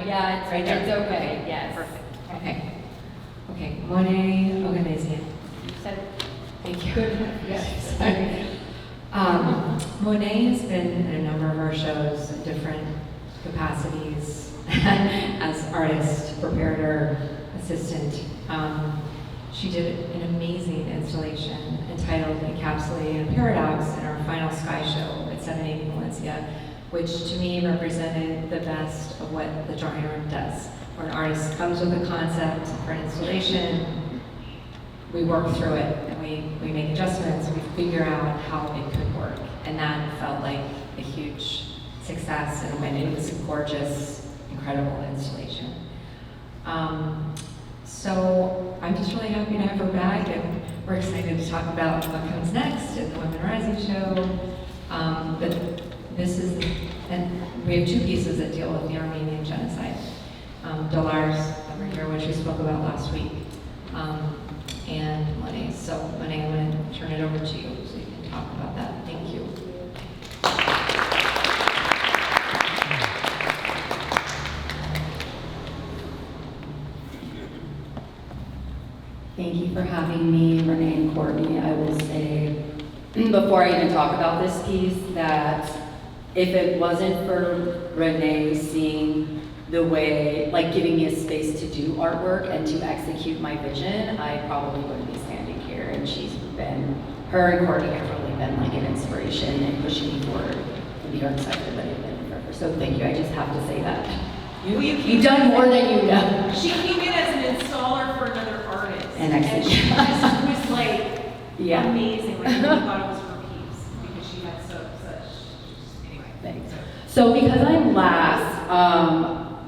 Yeah, it's Right there. it's okay, Okay, yes. perfect. Okay. Okay, Monet, Oganesian. You said it. Thank you. Yes. Monet has been in a number of our shows in different capacities as artist, preparator, assistant. She did an amazing installation entitled Encapsulating a Paradox in our final Sky Show at 780 Valencia, which to me represented the best of what the drawing room does. Where an artist comes with a concept for an installation, we work through it and we make adjustments, we figure out how it could work. And that felt like a huge success and when it was a gorgeous, incredible installation. So I'm just really happy to have her back and we're excited to talk about what comes next at the Women Rising show. But this is, and we have two pieces that deal with the Armenian genocide. Dolar's over here, which we spoke about last week, and Monet. So Monet, I'm going to turn it over to you so you can talk about that. Thank you. Thank you for having me, Renee and Courtney. I will say, before I even talk about this piece, that if it wasn't for Renee seeing the way, like giving me a space to do artwork and to execute my vision, I probably wouldn't be standing here. And her and Courtney have really been like an inspiration and pushing me forward in the art sector that I've been in forever. So thank you, I just have to say that. You've done more than you know. She came in as an installer for another artist. And she just was like Yeah. amazing. Like, I thought it was her piece because she had such, anyway. Thanks. So because I'm last,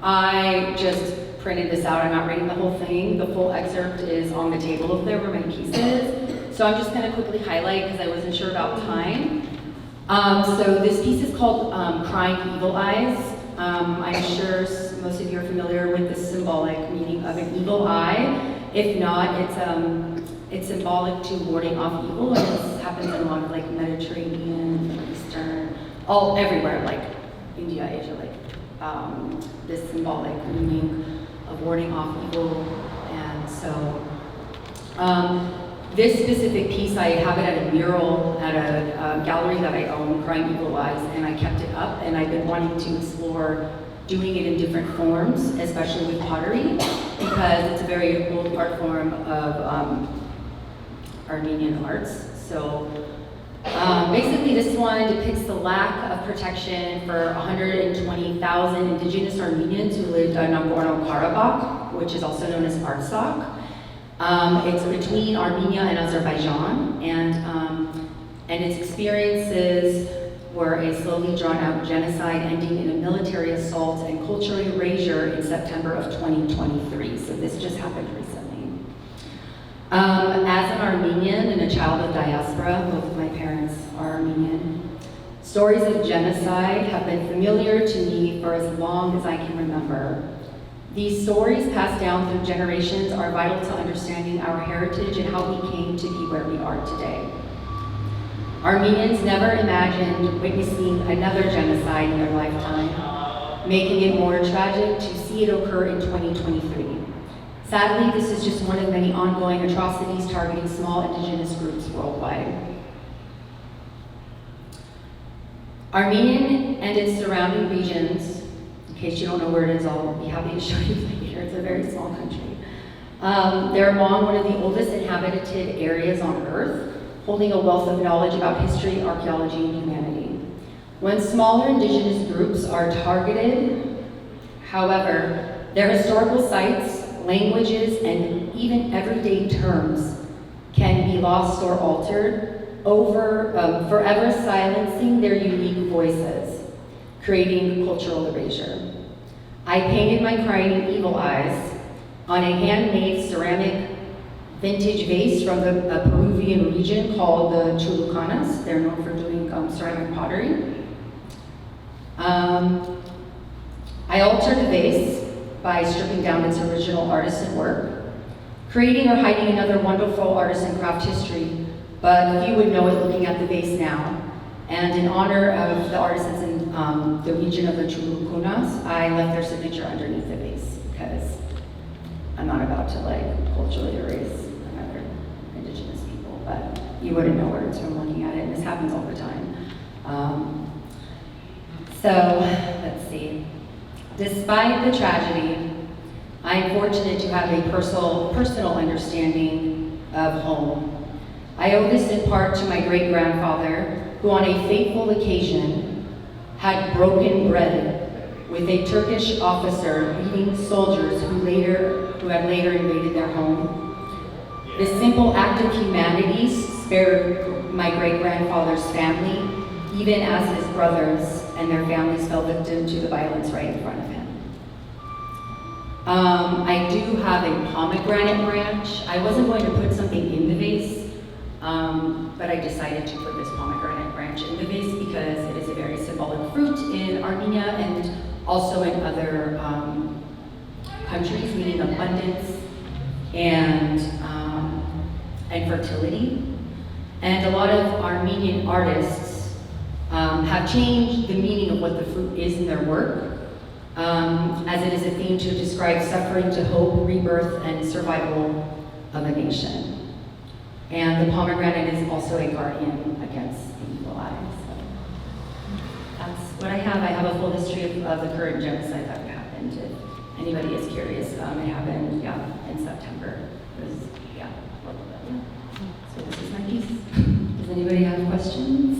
I just printed this out. I'm not reading the whole thing. The full excerpt is on the table if there were many pieces. So I'm just going to quickly highlight because I wasn't sure about time. So this piece is called Crying Evil Eyes. I'm sure most of you are familiar with the symbolic meaning of an evil eye. If not, it's symbolic to warding off evil, and this happens in a lot of like Mediterranean, Eastern, everywhere, like India, Asia, like this symbolic meaning of warding off evil. And so this specific piece, I have it at a mural at a gallery that I own, Crying Evil Eyes, and I kept it up, and I've been wanting to explore doing it in different forms, especially with pottery, because it's a very old art form of Armenian arts. So basically this one depicts the lack of protection for 120,000 indigenous Armenians who lived in Nagorno-Karabakh, which is also known as Artsakh. It's between Armenia and Azerbaijan, and its experiences were a slowly drawn out genocide ending in a military assault and cultural erasure in September of 2023. So this just happened recently. As an Armenian and a child of diaspora, both of my parents are Armenian, stories of genocide have been familiar to me for as long as I can remember. These stories passed down through generations are vital to understanding our heritage and how we came to be where we are today. Armenians never imagined witnessing another genocide in their lifetime, making it more tragic to see it occur in 2023. Sadly, this is just one of many ongoing atrocities targeting small indigenous groups worldwide. Armenia and its surrounding regions, in case you don't know where it is, I'll be happy to show you later. It's a very small country. They're among one of the oldest inhabited areas on Earth, holding a wealth of knowledge about history, archaeology, and humanity. When smaller indigenous groups are targeted, however, their historical sites, languages, and even everyday terms can be lost or altered, forever silencing their unique voices, creating cultural erasure. I painted my crying evil eyes on a handmade ceramic vintage vase from a Peruvian region called the Chulucanas. They're known for doing ceramic pottery. I altered the vase by stripping down its original artisan work, creating or hiding another wonderful artisan craft history, but few would know it looking at the vase now. And in honor of the artisans the region of the Chulukunas, I left their signature underneath the vase because I'm not about to like culturally erase another indigenous people, but you wouldn't know words from looking at it, and this happens all the time. So, let's see. Despite the tragedy, I'm fortunate to have a personal understanding of home. I owe this in part to my great-grandfather, who on a fateful occasion had broken bread with a Turkish officer leading soldiers who had later invaded their home. This simple act of humanity spared my great-grandfather's family, even as his brothers and their families fell victim to the violence right in front of him. I do have a pomegranate branch. I wasn't going to put something in the vase, but I decided to put this pomegranate branch in the vase because it is a very symbolic fruit in Armenia and also in other countries, meaning abundance and fertility. And a lot of Armenian artists have changed the meaning of what the fruit is in their work, as it is a theme to describe suffering to hope, rebirth, and survival of a nation. And the pomegranate is also a guardian against the evil eye. So that's what I have. I have a full history of the current genocide that happened. If anybody is curious, it happened, in September. It was, a little bit, So this is my piece. Does anybody have questions?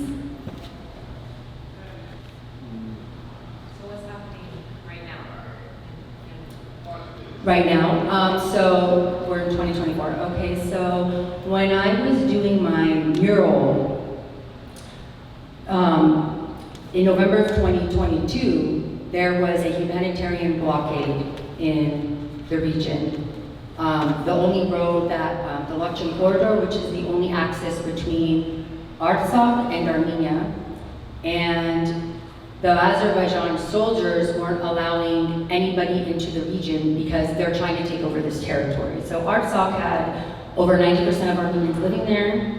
So what's happening right now? Right now, so we're in 2024. Okay, so when I was doing my mural, in November of 2022, there was a humanitarian blockade in the region. The only road that, the Lakchin corridor, which is the only access between Artsakh and Armenia, and the Azerbaijan soldiers weren't allowing anybody into the region because they're trying to take over this territory. So Artsakh had over 90% of Armenians living there.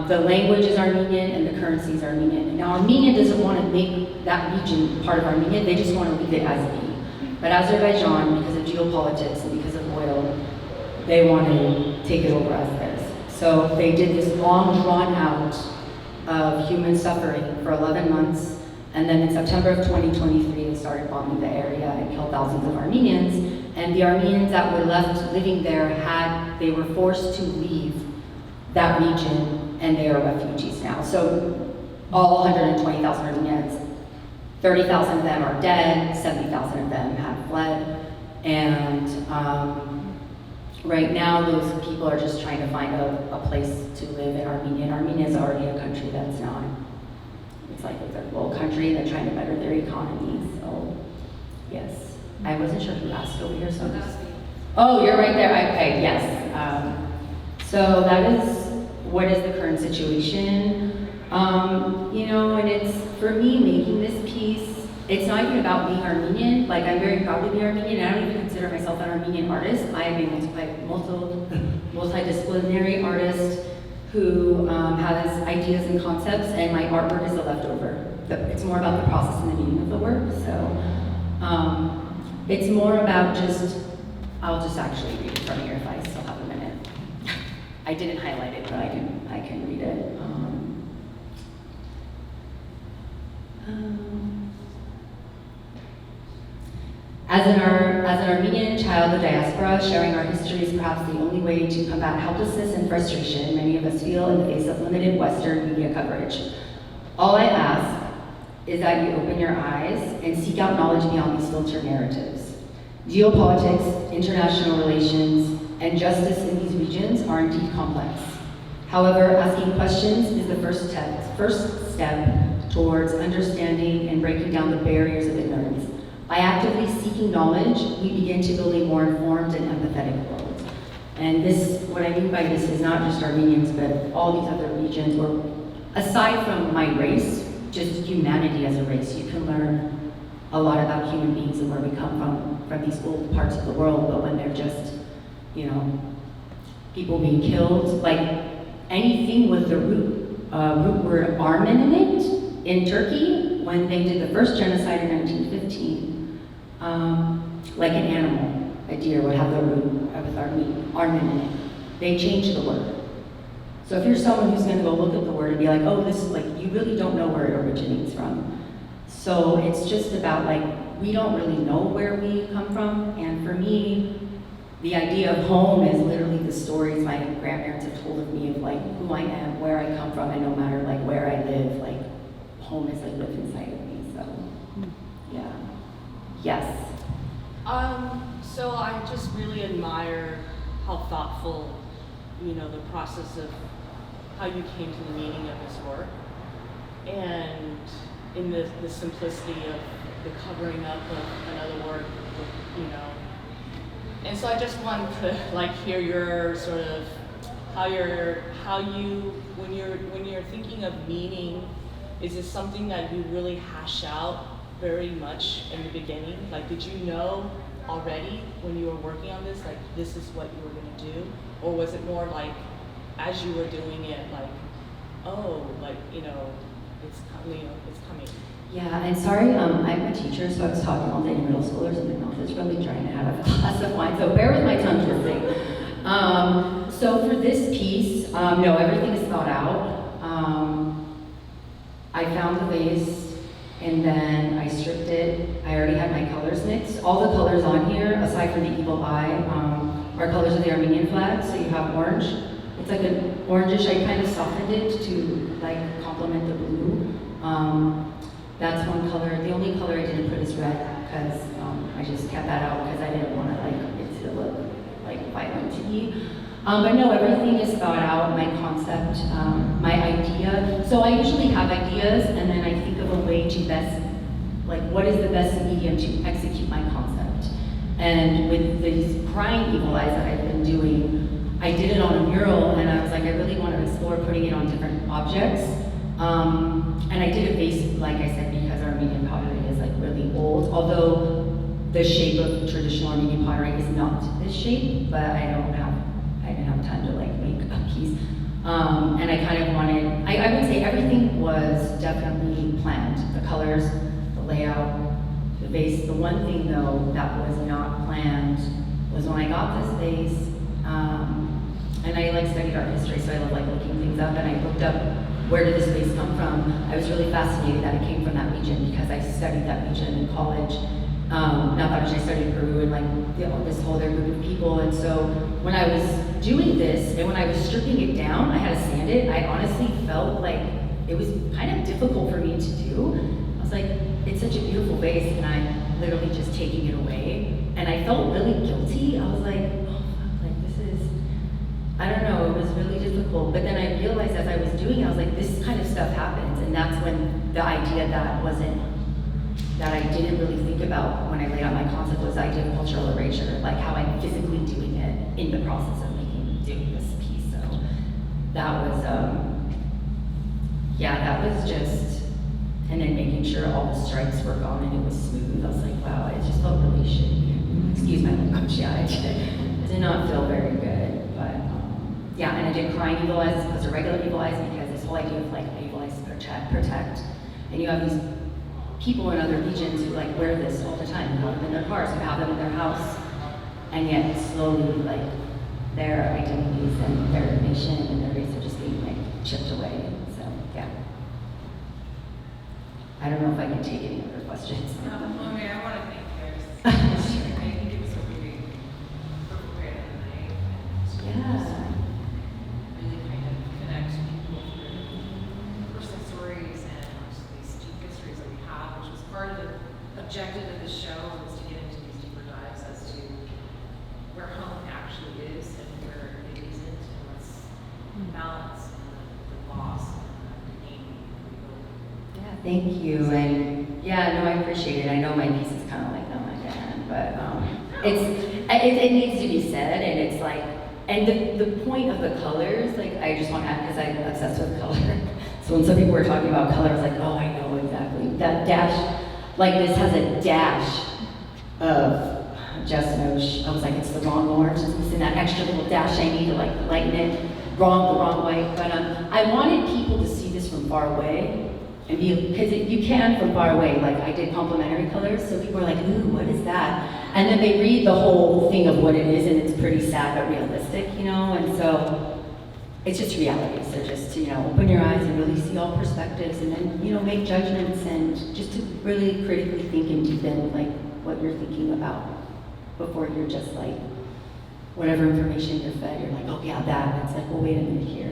The language is Armenian and the currency is Armenian. Now Armenia doesn't want to make that region part of Armenia, they just want to leave it as it is. But Azerbaijan, because of geopolitics and because of oil, they want to take it over as theirs. So they did this long drawn out of human suffering for 11 months. And then in September of 2023, they started bombing the area and killed thousands of Armenians. And the Armenians that were left living there they were forced to leave that region, and they are refugees now. So all 120,000 Armenians, 30,000 of them are dead, 70,000 of them have fled. And right now, those people are just trying to find a place to live in Armenia. And Armenia is already a country that's not. It's like a third world country. They're trying to better their economy. So, yes. I wasn't sure who asked over here, so I'm just. Oh, you're right there. Okay, yes. So that is what is the current situation. And it's for me making this piece. It's not even about being Armenian. Like, I'm very proud to be Armenian. I don't even consider myself an Armenian artist. I am a multidisciplinary artist who has ideas and concepts, and my artwork is a leftover. It's more about the process and the meaning of the work. So it's more about I'll just actually read it from here if I still have a minute. I didn't highlight it, but I can read it. As an Armenian child of diaspora, sharing our history is perhaps the only way to combat helplessness and frustration many of us feel in the face of limited Western media coverage. All I ask is that you open your eyes and seek out knowledge beyond these filtered narratives. Geopolitics, international relations, and justice in these regions are indeed complex. However, asking questions is the first step towards understanding and breaking down the barriers of ignorance. By actively seeking knowledge, we begin to build a more informed and empathetic world. And what I mean by this is not just Armenians, but all these other regions where, aside from my race, just humanity as a race, you can learn a lot about human beings and where we come from these old parts of the world, but when they're just, people being killed, like anything with the root word Armen in it, in Turkey, when they did the first genocide in 1915, like an animal, a deer would have the root with armament in it. They changed the word. So if you're someone who's gonna go look at the word and be like, oh, this is like, you really don't know where it originates from. So it's just about like, we don't really know where we come from. And for me, the idea of home is literally the stories my grandparents have told of me of like who I am, where I come from, and no matter like where I live, like home is like live inside of me. So yeah. Yes. So I just really admire how thoughtful, you know, the process of how you came to the meaning of this work, and in the simplicity of the covering up of another work, you know. And so I just wanted to like hear your sort of when you're thinking of meaning, is it something that you really hash out very much in the beginning? Like, did you know already when you were working on this, like this is what you were gonna do? Or was it more like, as you were doing it, like, oh, like, you know, it's coming. Yeah, and sorry, I'm a teacher, so I was talking all day to middle schoolers, and my mouth is really drying out of a glass of wine, so bear with my tongue twisting. So for this piece, no, everything is thought out. I found the vase, and then I stripped it. I already had my colors mixed. All the colors on here, aside from the evil eye, are colors of the Armenian flag, so you have orange. It's like an orangish, I kind of softened it to like complement the blue. That's one color. The only color I didn't put is red, because I just kept that out because I didn't want to like it to look like violent to me. But no, everything is thought out, my concept, my idea. So I usually have ideas, and then I think of a way to best, like what is the best medium to execute my concept. And with these crying evil eyes that I've been doing, I did it on a mural, and I was like, I really want to explore putting it on different objects. And I did a vase, like I said, because Armenian pottery is like really old, although the shape of traditional Armenian pottery is not this shape, but I didn't have time to like make a piece. And I kind of wanted, I would say everything was definitely planned. The colors, the layout, the vase. The one thing though that was not planned was when I got this vase, and I like studied art history, so I love like looking things up, and I looked up where did this vase come from. I was really fascinated that it came from that region because I studied that region in college. Not that much, I studied Peru and like this whole other group of people. And so when I was doing this and when I was stripping it down, I had to sand it. I honestly felt like it was kind of difficult for me to do. I was like, it's such a beautiful vase, and I'm literally just taking it away. And I felt really guilty. I was like, oh, like this is, I don't know, it was really difficult. But then I realized as I was doing it, I was like, this kind of stuff happens. And that's when the idea that I didn't really think about when I laid out my concept was the idea of cultural erasure, like how I'm physically doing it in the process of doing this piece. So that was, that was just, and then making sure all the stripes were gone and it was smooth. I was like, wow, it just felt really shitty. Excuse my language, yeah, it did not feel very good. But yeah, and I did crying evil eyes as opposed to regular evil eyes because this whole idea of like evil eyes protect, and you have these people in other regions who like wear this all the time, who have them in their cars, who have them in their house, and yet slowly like their identities and their nation and their race are just being like chipped away. So yeah. I don't know if I can take any other questions. Monet, I want to thank you. I think it was a really appropriate night. Yeah. Really kind of connect people through personal stories and these deep histories that we have, which was part of the objective of the show, was to get into these deeper dives as to where home actually is and where it isn't, and what's balance and the loss and the gain. Yeah, thank you. And yeah, no, I appreciate it. I know my piece is kind of like, oh my god, but it needs to be said, and it's like, and the point of the colors, like I just want to add, because I'm obsessed with color. So when some people were talking about color, I was like, oh, I know exactly. That dash, like this has a dash of just Osh. I was like, it's the wrong orange. It's missing that extra little dash I need to like lighten it. The wrong way. But I wanted people to see this from far away and because you can from far away, like I did complementary colors, so people are like, ooh, what is that? And then they read the whole thing of what it is, and it's pretty sad but realistic, you know, and so it's just reality. So just to, open your eyes and really see all perspectives, and then, make judgments, and just to really critically think and deepen like what you're thinking about before you're just like, whatever information you're fed, you're like, oh yeah, that. And it's like, well, wait a minute here,